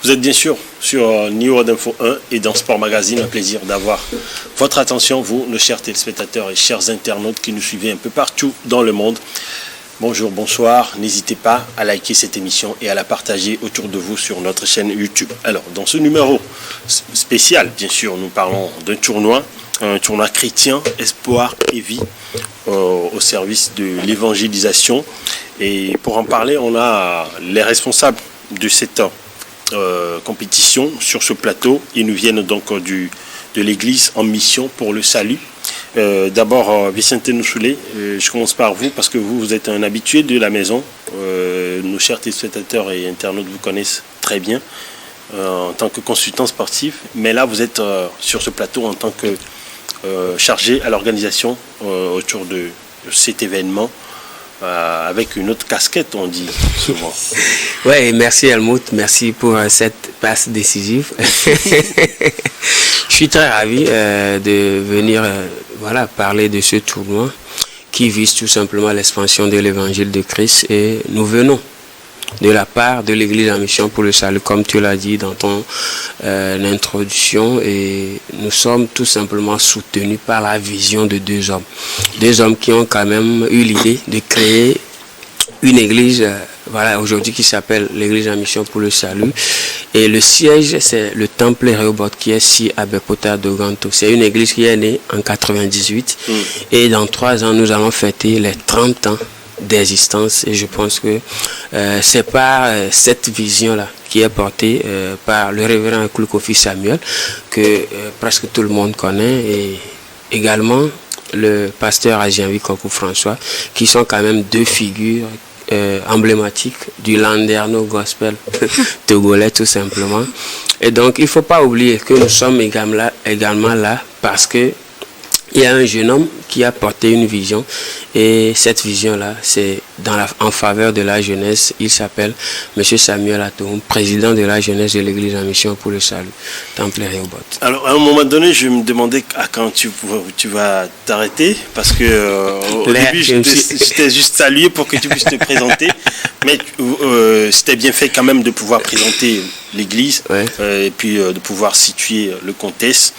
Vous êtes bien sûr sur New World Info 1 et dans Sport Magazine. Un plaisir d'avoir votre attention, vous, nos chers téléspectateurs et chers internautes qui nous suivez un peu partout dans le monde. Bonjour, bonsoir. N'hésitez pas à liker cette émission et à la partager autour de vous sur notre chaîne YouTube. Alors, dans ce numéro spécial, bien sûr, nous parlons d'un tournoi, un tournoi chrétien, espoir et vie au service de l'évangélisation. Et pour en parler, on a les responsables de cette compétition sur ce plateau. Ils nous viennent donc de l'église en mission pour le salut. D'abord, Vicente Noussoulé, je commence par vous parce que vous êtes un habitué de la maison. Nos chers téléspectateurs et internautes vous connaissent très bien en tant que consultant sportif. Mais là, vous êtes sur ce plateau en tant que chargé à l'organisation autour de cet événement. Avec une autre casquette, on dit souvent. Oui, merci Helmut, merci pour cette passe décisive. Je suis très ravi de venir parler de ce tournoi qui vise tout simplement l'expansion de l'évangile de Christ, et nous venons de la part de l'Église en mission pour le salut, comme tu l'as dit dans ton introduction, et nous sommes tout simplement soutenus par la vision de deux hommes qui ont quand même eu l'idée de créer une église aujourd'hui qui s'appelle l'Église en mission pour le salut, et le siège c'est le temple Rehoboth qui est ici à Bepota de Ganto. C'est une église qui est née en 98 et dans 3 ans nous allons fêter les 30 ans d'existence, et je pense que c'est par cette vision-là qui est portée par le révérend Kofi Samuel que presque tout le monde connaît, et également le pasteur Ajianvi Kokou François, qui sont quand même deux figures emblématiques du Landerneau Gospel togolais tout simplement. Et donc il ne faut pas oublier que nous sommes également là parce que il y a un jeune homme qui a porté une vision, et cette vision-là, c'est en faveur de la jeunesse. Il s'appelle M. Samuel Atoum, président de la jeunesse de l'Église en mission pour le salut, Temple Rehoboth. Alors, à un moment donné, je me demandais à quand tu vas t'arrêter, parce que au début, j'étais juste salué pour que tu puisses te présenter, mais c'était bien fait quand même de pouvoir présenter l'Église, et puis de pouvoir situer le contexte.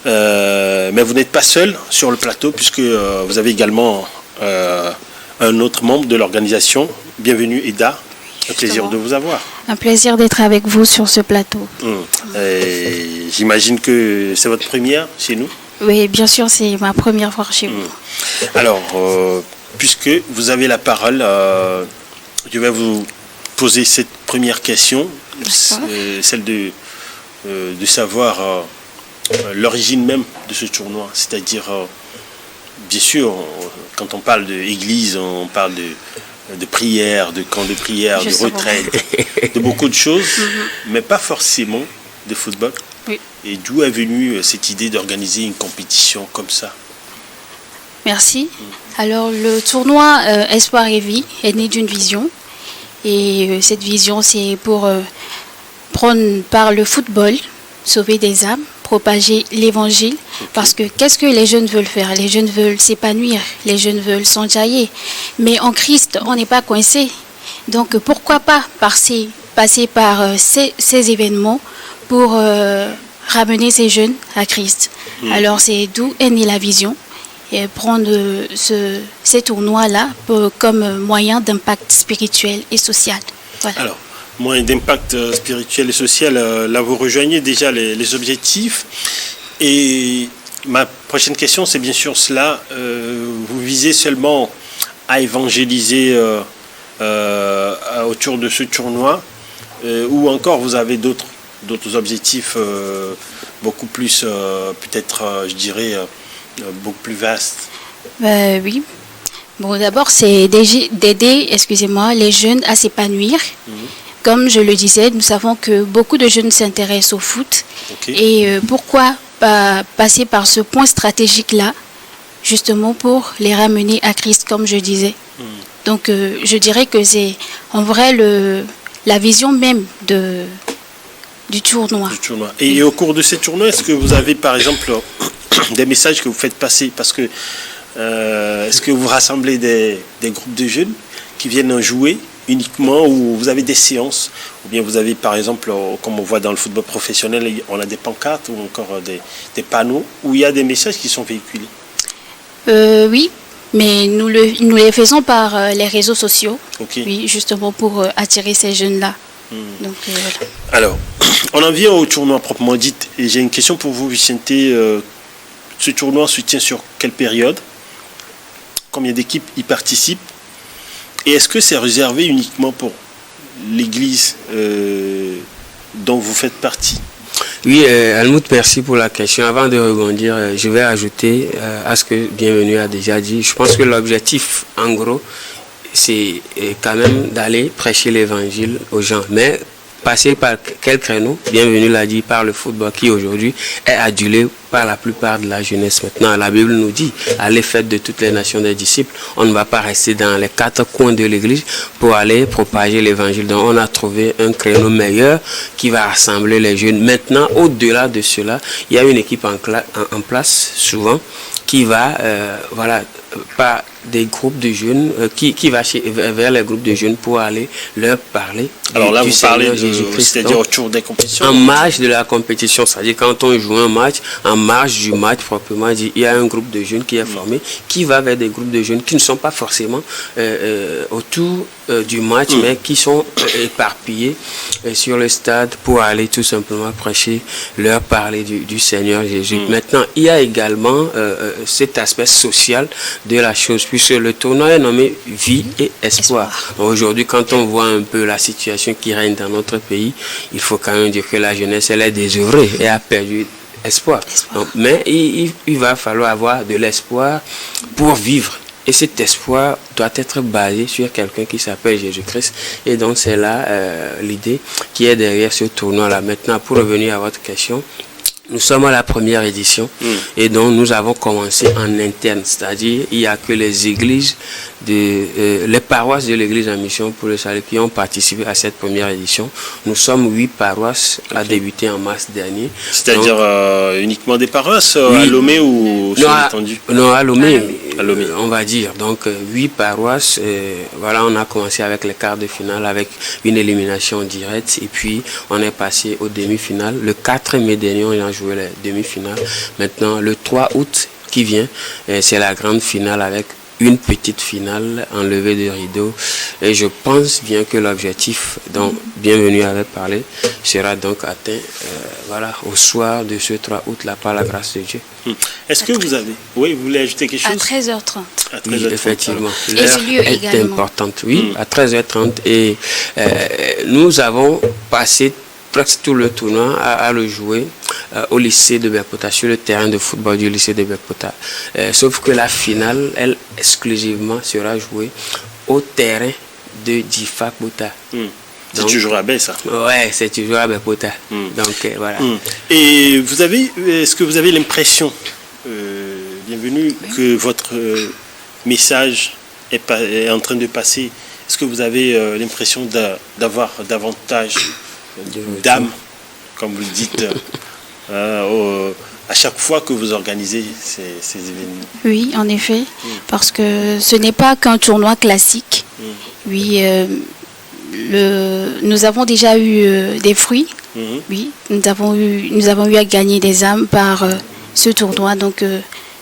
Mais vous n'êtes pas seul sur le plateau, puisque vous avez également un autre membre de l'organisation. Bienvenue Eda, un plaisir de vous avoir. Un plaisir d'être avec vous sur ce plateau. J'imagine que c'est votre première chez nous. Oui, bien sûr, c'est ma première fois chez vous. Alors, puisque vous avez la parole, je vais vous poser cette première question, celle de savoir l'origine même de ce tournoi, c'est-à-dire, bien sûr, quand on parle d'église, on parle de prière, de camp de prière, de retraite, de beaucoup de choses, mais pas forcément de football. Oui. Et d'où est venue cette idée d'organiser une compétition comme ça? Merci. Alors, le tournoi Espoir et Vie est né d'une vision, et cette vision, c'est pour prendre par le football, sauver des âmes, propager l'évangile, parce que qu'est-ce que les jeunes veulent faire? Les jeunes veulent s'épanouir, les jeunes veulent s'enjailler, mais en Christ on n'est pas coincé, donc pourquoi pas passer par ces événements pour ramener ces jeunes à Christ. Alors c'est d'où est née la vision, et prendre ces tournois-là comme moyen d'impact spirituel et social. Voilà. Alors, moyen d'impact spirituel et social, là vous rejoignez déjà les objectifs. Et ma prochaine question, c'est bien sûr cela. Vous visez seulement à évangéliser autour de ce tournoi, ou encore vous avez d'autres objectifs beaucoup plus, peut-être, je dirais, beaucoup plus vastes? Oui. Bon, d'abord, c'est d'aider, les jeunes à s'épanouir. Comme je le disais, nous savons que beaucoup de jeunes s'intéressent au foot. Et pourquoi pas passer par ce point stratégique-là, justement pour les ramener à Christ, comme je disais. Donc, je dirais que c'est en vrai la vision même du tournoi. Et au cours de ces tournois, est-ce que vous avez, par exemple, des messages que vous faites passer? Parce que est-ce que vous rassemblez des groupes de jeunes qui viennent jouer uniquement ou vous avez des séances, ou bien vous avez par exemple, comme on voit dans le football professionnel, on a des pancartes ou encore des panneaux où il y a des messages qui sont véhiculés? Oui, mais nous les faisons par les réseaux sociaux. Okay. Oui, justement pour attirer ces jeunes-là. Donc, voilà. Alors, on en vient au tournoi proprement dit. Et j'ai une question pour vous, Vicente. Ce tournoi se tient sur quelle période? Combien d'équipes y participent? Et est-ce que c'est réservé uniquement pour l'église dont vous faites partie? Oui, Helmut, merci pour la question. Avant de rebondir, je vais ajouter à ce que Bienvenue a déjà dit. Je pense que l'objectif, en gros, c'est quand même d'aller prêcher l'évangile aux gens. Mais passer par quel créneau? Bienvenue l'a dit, par le football qui aujourd'hui est adulé par la plupart de la jeunesse. Maintenant, la Bible nous dit, allez faites de toutes les nations des disciples. On ne va pas rester dans les quatre coins de l'église pour aller propager l'évangile. Donc, on a trouvé un créneau meilleur qui va rassembler les jeunes. Maintenant, au-delà de cela, il y a une équipe en place, souvent, qui va, par des groupes de jeunes, qui va vers les groupes de jeunes pour aller leur parler. Alors là, du vous parlez Seigneur Jésus-Christ. c'est-à-dire autour des compétitions? En marge de la compétition, c'est-à-dire quand on joue un match, en marge du match proprement dit, il y a un groupe de jeunes qui est formé, qui va vers des groupes de jeunes qui ne sont pas forcément autour du match, mais qui sont éparpillés sur le stade pour aller tout simplement prêcher, leur parler du Seigneur Jésus. Maintenant, il y a également cet aspect social de la chose, puisque le tournoi est nommé Vie et Espoir. Aujourd'hui, quand on voit un peu la situation qui règne dans notre pays, il faut quand même dire que la jeunesse, elle est désœuvrée et a perdu espoir. Donc, mais il va falloir avoir de l'espoir pour vivre. Et cet espoir doit être basé sur quelqu'un qui s'appelle Jésus-Christ. Et donc c'est là l'idée qui est derrière ce tournoi-là. Maintenant, pour revenir à votre question, nous sommes à la première édition et donc nous avons commencé en interne, c'est-à-dire il n'y a que les églises, les paroisses de l'église en mission pour le salut qui ont participé à cette première édition. Nous sommes 8 paroisses à débuter en mars dernier. C'est-à-dire uniquement des paroisses à Lomé ou sur l'étendue? Non, à Lomé, Lomé, on va dire. Donc 8 paroisses, voilà, on a commencé avec les quarts de finale avec une élimination directe et puis on est passé aux demi-finales. Le 4 mai dernier, on a joué les demi-finales. Maintenant, le 3 août qui vient, c'est la grande finale avec une petite finale en levée de rideau. Et je pense bien que l'objectif dont Bienvenue avait parlé sera donc atteint au soir de ce 3 août là par la grâce de Dieu. Est-ce que vous avez... Oui, vous voulez ajouter quelque chose? À 13h30. À 13h30. Oui, effectivement. L'heure est également importante. Oui, à 13h30. Et nous avons passé presque tout le tournoi à le jouer au lycée de Bekota, sur le terrain de football du lycée de Bekota. Sauf que la finale, elle, exclusivement, sera jouée au terrain de Difak Bota. C'est toujours à baie, ça? Ouais, c'est toujours à Bekota. Donc, voilà. Et est-ce que vous avez l'impression, Bienvenue, que votre message est en train de passer? Est-ce que vous avez l'impression d'avoir davantage d'âme, comme vous le dites, à chaque fois que vous organisez ces événements? Oui, en effet, parce que ce n'est pas qu'un tournoi classique. Oui, nous avons déjà eu des fruits. Oui, nous avons eu à gagner des âmes par ce tournoi. Donc,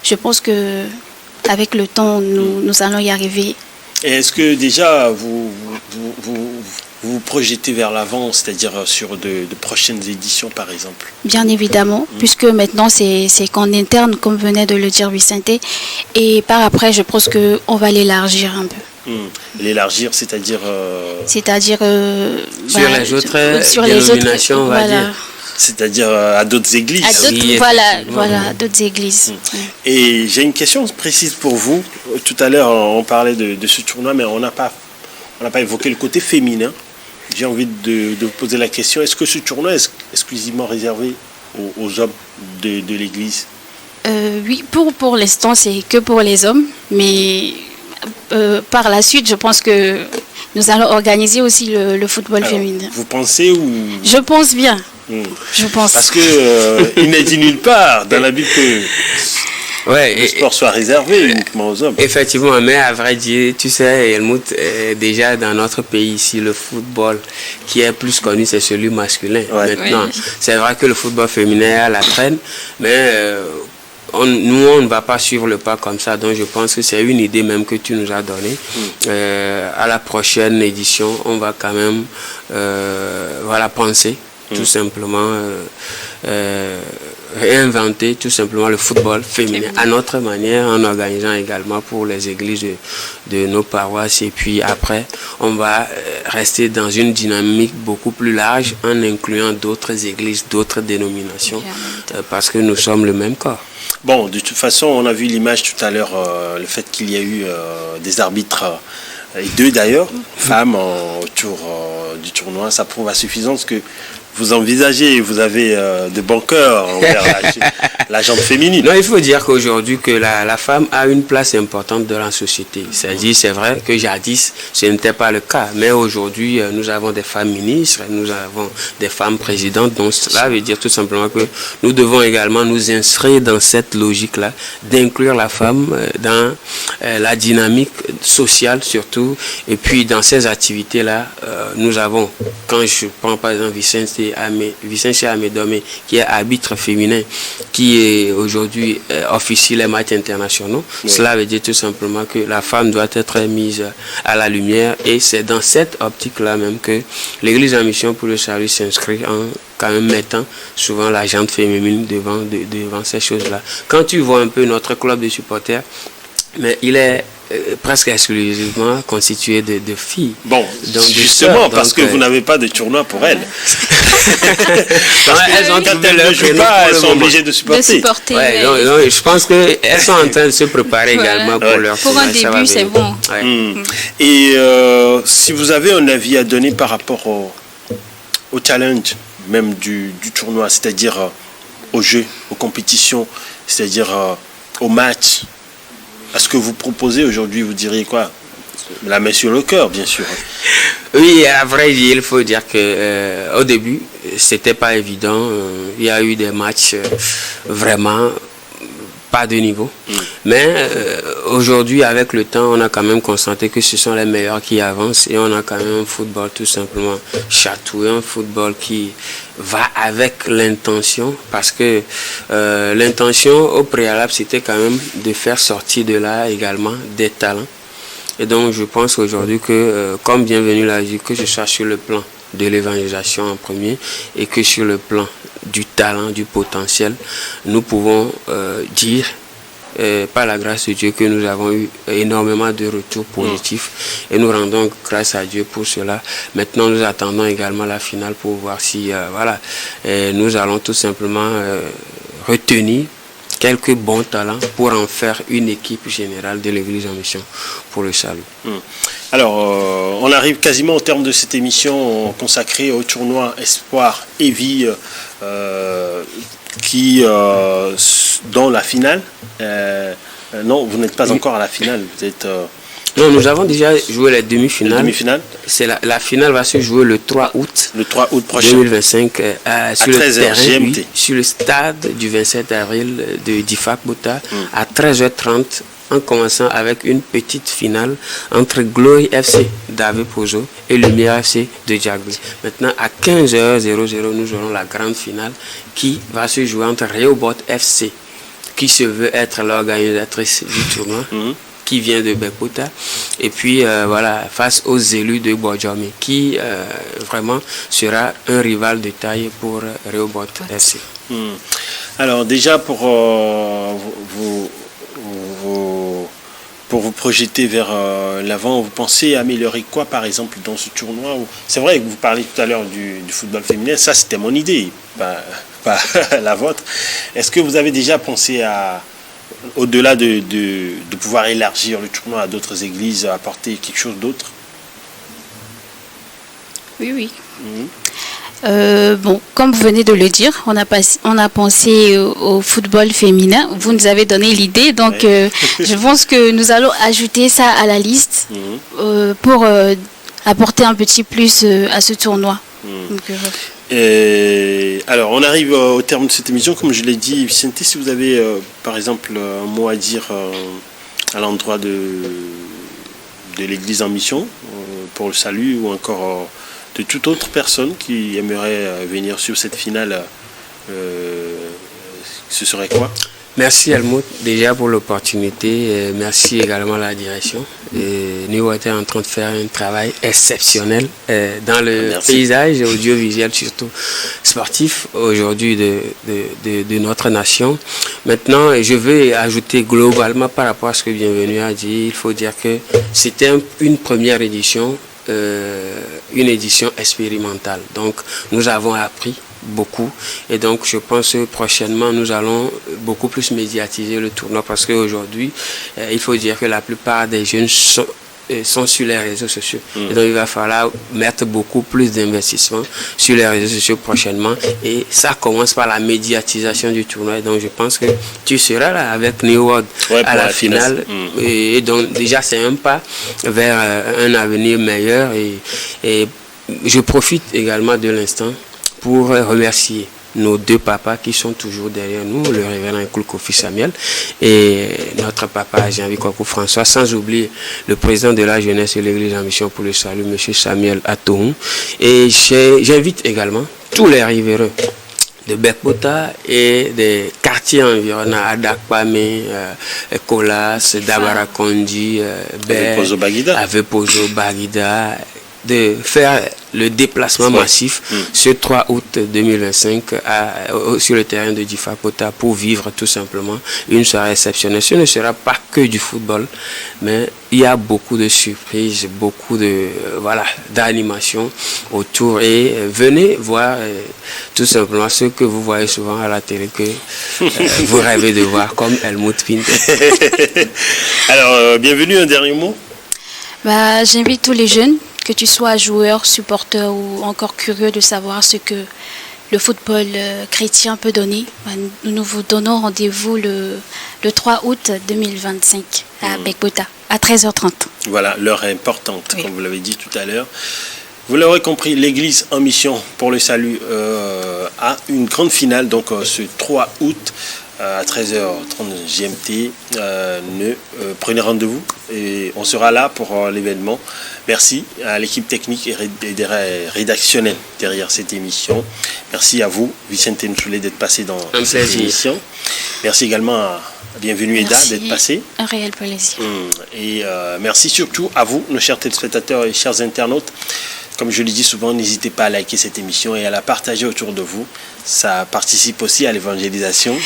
je pense que avec le temps, nous allons y arriver. Et est-ce que déjà vous vous projetez vers l'avant, c'est-à-dire sur de prochaines éditions, par exemple? Bien évidemment, puisque maintenant c'est qu'en interne, comme venait de le dire Vicente, et par après, je pense qu'on va l'élargir un peu. L'élargir, c'est-à-dire C'est-à-dire sur les autres dénominations, on va dire. C'est-à-dire à d'autres églises. Voilà, d'autres églises. Et j'ai une question précise pour vous. Tout à l'heure, on parlait de ce tournoi, mais on n'a pas évoqué le côté féminin. J'ai envie de vous poser la question, est-ce que ce tournoi est exclusivement réservé aux hommes de l'église? Oui, pour l'instant, c'est que pour les hommes, mais par la suite, je pense que nous allons organiser aussi le football féminin. Vous pensez ou... Je pense bien. Je pense. Parce que il n'est dit nulle part dans la Bible que Ouais, le sport soit réservé uniquement aux hommes. Effectivement, mais à vrai dire, tu sais, Helmut, déjà dans notre pays ici, le football qui est plus connu, c'est celui masculin. Ouais. Maintenant, Oui. c'est vrai que le football féminin est à la traîne, mais nous, on ne va pas suivre le pas comme ça. Donc, je pense que c'est une idée même que tu nous as donnée. À la prochaine édition, on va quand même penser tout simplement réinventer tout simplement le football féminin à notre manière, en organisant également pour les églises de nos paroisses. Et puis après, on va rester dans une dynamique beaucoup plus large en incluant d'autres églises, d'autres dénominations, parce que nous sommes le même corps. Bon, de toute façon, on a vu l'image tout à l'heure, le fait qu'il y a eu des arbitres, et 2 d'ailleurs, femmes autour du tournoi, ça prouve à suffisance que vous envisagez, vous avez de bons cœurs envers la gente féminine. Non, il faut dire qu'aujourd'hui, que la femme a une place importante dans la société. C'est-à-dire, c'est vrai que jadis, ce n'était pas le cas. Mais aujourd'hui, nous avons des femmes ministres, nous avons des femmes présidentes. Donc, cela veut dire tout simplement que nous devons également nous inscrire dans cette logique-là, d'inclure la femme dans la dynamique sociale surtout. Et puis, dans ces activités-là, nous avons, quand je prends par exemple Vicence Amedome, qui est arbitre féminin, qui est aujourd'hui officie les matchs internationaux. Oui. Cela veut dire tout simplement que la femme doit être mise à la lumière, et c'est dans cette optique-là même que l'Église en mission pour le salut s'inscrit en quand même mettant souvent la gente féminine devant ces choses-là. Quand tu vois un peu notre club de supporters, mais il est presque exclusivement constitué de filles. Bon, donc, justement, parce que vous n'avez pas de tournoi pour elles. Elles ont quand elles ne jouent pas, elles sont obligées de supporter. Ouais, non, je pense qu'elles sont en train de se préparer également pour leur tournoi. Pour un début, c'est bon. Ouais. Et si vous avez un avis à donner par rapport au challenge même du tournoi, c'est-à-dire aux jeux, aux compétitions, c'est-à-dire aux matchs, à ce que vous proposez aujourd'hui, vous diriez quoi? La main sur le cœur, bien sûr. Oui, à vrai dire, il faut dire que au début, c'était pas évident. Il y a eu des matchs vraiment pas de niveau. Mais aujourd'hui, avec le temps, on a quand même constaté que ce sont les meilleurs qui avancent, et on a quand même un football tout simplement chatoué, un football qui va avec l'intention, parce que l'intention au préalable, c'était quand même de faire sortir de là également des talents. Et donc, je pense aujourd'hui que, comme Bienvenue l'a dit, que ce soit sur le plan de l'évangélisation en premier, et que sur le plan du talent, du potentiel, nous pouvons dire, par la grâce de Dieu, que nous avons eu énormément de retours positifs, et nous rendons grâce à Dieu pour cela. Maintenant, nous attendons également la finale pour voir si nous allons tout simplement retenir quelques bons talents pour en faire une équipe générale de l'Église en mission pour le salut. Alors, on arrive quasiment au terme de cette émission consacrée au tournoi Espoir et Vie, dans la finale. Non, vous n'êtes pas encore à la finale, vous êtes... Non, nous avons déjà joué les demi-finales. Demi-finale. La finale va se jouer le 3 août. Le 3 août prochain. 2025 sur le terrain, GMT. Sur le stade du 27 avril de Difak Bota à 13h30, en commençant avec une petite finale entre Glory FC d'Ave Pozo et Lumière FC de Djagbe. Maintenant, à 15h00, nous aurons la grande finale qui va se jouer entre Rehoboth FC, qui se veut être l'organisatrice du tournoi, qui vient de Bepota, et puis face aux élus de Bodjami, qui vraiment sera un rival de taille pour Rehoboth FC. Alors déjà, pour vous projeter vers l'avant, vous pensez améliorer quoi par exemple dans ce tournoi? C'est vrai que vous parlez tout à l'heure du football féminin, ça c'était mon idée, pas la vôtre. Est-ce que vous avez déjà pensé à, au-delà de pouvoir élargir le tournoi à d'autres églises, apporter quelque chose d'autre? Oui. Bon, comme vous venez de le dire, on a pensé au football féminin. Vous nous avez donné l'idée, donc je pense que nous allons ajouter ça à la liste pour apporter un petit plus à ce tournoi. Donc, Alors, on arrive au terme de cette émission. Comme je l'ai dit, Vicente, si vous avez, par exemple, un mot à dire à l'endroit de l'Église en mission, pour le salut, ou encore de toute autre personne qui aimerait venir sur cette finale, ce serait quoi? Merci Helmut déjà pour l'opportunité. Merci également à la direction. New Water est en train de faire un travail exceptionnel dans le paysage audiovisuel, surtout sportif, aujourd'hui de notre nation. Maintenant, je veux ajouter globalement par rapport à ce que Bienvenue a dit, il faut dire que c'était une première édition, une édition expérimentale. Donc, nous avons appris beaucoup et donc je pense que prochainement nous allons beaucoup plus médiatiser le tournoi parce qu'aujourd'hui il faut dire que la plupart des jeunes sont sur les réseaux sociaux et donc il va falloir mettre beaucoup plus d'investissement sur les réseaux sociaux prochainement et ça commence par la médiatisation du tournoi et donc je pense que tu seras là avec New World à la finale et donc déjà c'est un pas vers un avenir meilleur et je profite également de l'instant pour remercier nos deux papas qui sont toujours derrière nous, le révérend Kofi Samuel et notre papa Jean-Vicq Kouakou François, sans oublier le président de la jeunesse et l'église en mission pour le salut, M. Samuel Atohou. Et j'invite également tous les riverains de Bekbota et des quartiers environnants, Adakpame, Kolas, Dabarakondi, Avepozo Bagida, de faire le déplacement massif ce 3 août 2025 sur le terrain de Difakota pour vivre tout simplement une soirée exceptionnelle. Ce ne sera pas que du football, mais il y a beaucoup de surprises, beaucoup de d'animation autour et venez voir tout simplement ce que vous voyez souvent à la télé que vous rêvez de voir comme Helmut Pinte. Alors, bienvenue, un dernier mot. J'invite tous les jeunes, que tu sois joueur, supporter ou encore curieux de savoir ce que le football chrétien peut donner. Nous vous donnons rendez-vous le 3 août 2025 à Bekbota, à 13h30. Voilà, l'heure est importante, comme vous l'avez dit tout à l'heure. Vous l'aurez compris, l'Église en mission pour le salut a une grande finale, donc ce 3 août à 13h30 GMT. Prenez rendez-vous et on sera là pour l'événement. Merci à l'équipe technique et rédactionnelle derrière cette émission. Merci à vous, Vicente Nsoulé, d'être passé dans cette émission. Merci également à Bienvenue Eda d'être passé. Un réel plaisir. Et merci surtout à vous, nos chers téléspectateurs et chers internautes. Comme je le dis souvent, n'hésitez pas à liker cette émission et à la partager autour de vous. Ça participe aussi à l'évangélisation.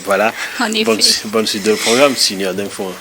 Voilà. En effet. Bonne suite de programme, Seigneur d'Info.